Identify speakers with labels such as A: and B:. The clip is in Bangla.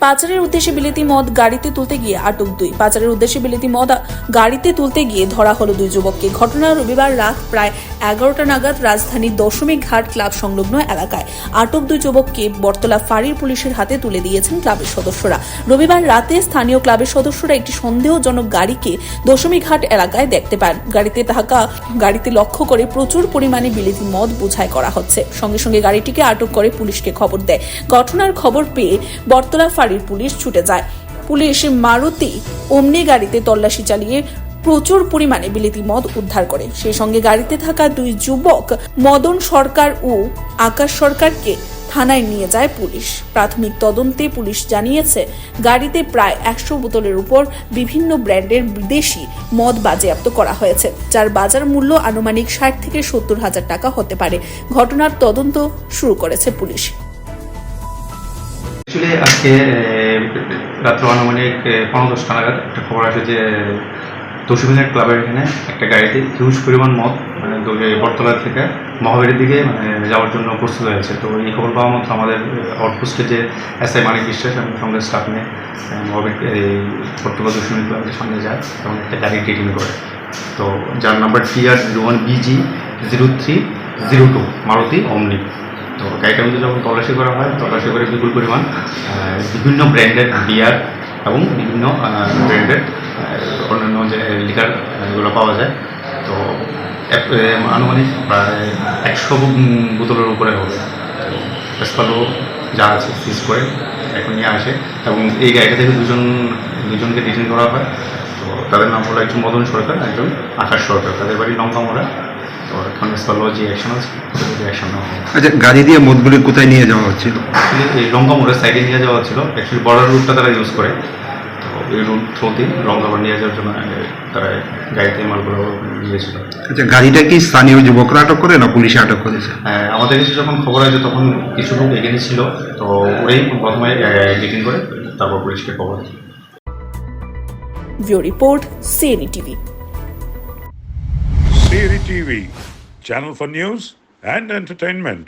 A: পাচারের উদ্দেশ্যে বিলেতি মদ গাড়িতে তুলতে গিয়ে আটক 2। পাচারের উদ্দেশ্যে বিলেতি মদ গাড়িতে তুলতে গিয়ে ধরা হলো 2 যুবককে। ঘটনা রবিবার রাত প্রায় 11টা নাগাদ রাজধানীর দশমী ঘাট ক্লাব সংলগ্ন এলাকায় আটক 2 যুবককে বটতলা ফাঁড়ির পুলিশের হাতে তুলে দিয়েছেন ক্লাবের সদস্যরা। রবিবার রাতে স্থানীয় ক্লাবের সদস্যরা একটি সন্দেহজনক গাড়িকে দশমী ঘাট এলাকায় দেখতে পান। গাড়িতে লক্ষ্য করে প্রচুর পরিমাণে বিলেতি মদ বোঝাই করা হচ্ছে। সঙ্গে সঙ্গে গাড়িটিকে আটক করে পুলিশকে খবর দেয়। ঘটনার খবর পেয়ে বটতলা ফাঁড়ির পুলিশ ছুটে যায়। পুলিশ মারুতি ওমনি গাড়িতে তল্লাশি চালিয়ে প্রচুর পরিমাণে বিলেতি মদ উদ্ধার করে। সেই সঙ্গে গাড়িতে থাকা 2 যুবক মদন সরকার ও আকাশ সরকারকে থানায় নিয়ে যায় পুলিশ। প্রাথমিক তদন্তে পুলিশ জানিয়েছে গাড়িতে প্রায় 100 বোতলের উপর বিভিন্ন ব্র্যান্ডের বিদেশি মদ বাজেয়াপ্ত করা হয়েছে, যার বাজার মূল্য আনুমানিক 60 থেকে 70 হাজার টাকা হতে পারে। ঘটনার তদন্ত শুরু করেছে পুলিশ।
B: আজকে রাত্র আনুমানিক 10:10 নাগাদ একটা খবর আসে যে দশমী ক্লাবের এখানে একটা গাড়িতে হিউজ পরিমাণ মদ বটতলা থেকে মহাবীরের দিকে যাওয়ার জন্য প্রস্তুত হয়েছে। তো এই খবর পাওয়া মাত্র আমাদের আউটপোস্টে যে SI মানিক বিশ্বাস এবং সঙ্গে স্টাফ নিয়ে মহাবীর এই বটতলা দশমী ক্লাবের সামনে যায় এবং একটা গাড়ি ডিটেইন করে। তো যার নাম্বার TR01BG 0302 মারুতি ওমনি। তো গাড়িটার মধ্যে যখন তল্লাশি করা হয়, তল্লাশি করে বিপুল পরিমাণ বিভিন্ন ব্র্যান্ডের বিয়ার এবং বিভিন্ন ব্র্যান্ডের অন্যান্য যে লিকার এগুলো পাওয়া যায়। তো আনুমানিক প্রায় 100 বোতলের উপরে হবে। পেসপালো যা আছে সিজ করে এখন নিয়ে আসে এবং এই গাড়িটা থেকে দুজনকে ডিটেইন করা হয়। তো তাদের নাম হলো একজন মদন সরকার, একজন আকাশ সরকার। তাদের বাড়ি লঙ্কামোড়া। তো এখন পেসপালো যে অ্যাকশন আছে অ্যাকশন নেওয়া হয়।
C: আচ্ছা, গাড়ি দিয়ে মদগুলি কোথায় নিয়ে যাওয়া হচ্ছিল?
B: এই লঙ্কামোড়ের সাইডে নিয়ে যাওয়া হচ্ছিল। অ্যাকচুয়ালি বর্ডার রুটটা তারা ইউজ করে। তো এই রুট থ্রুতে লঙ্কামোড় নিয়ে যাওয়ার জন্য তারা গাড়িতে মালগুলো নিয়েছিল।
C: আচ্ছা, গাড়িটা কি স্থানীয় যুবকরা আটক করে না পুলিশে আটক করেছে?
B: আমাদের কাছে যখন খবর আছে তখন কিছু লোক এগেনে ছিল। তো ওরাই প্রথমে ডিটেইন করে তারপর পুলিশকে খবর দেয়।
A: Bureau report, CNE TV.
D: CNE TV, channel for news and entertainment.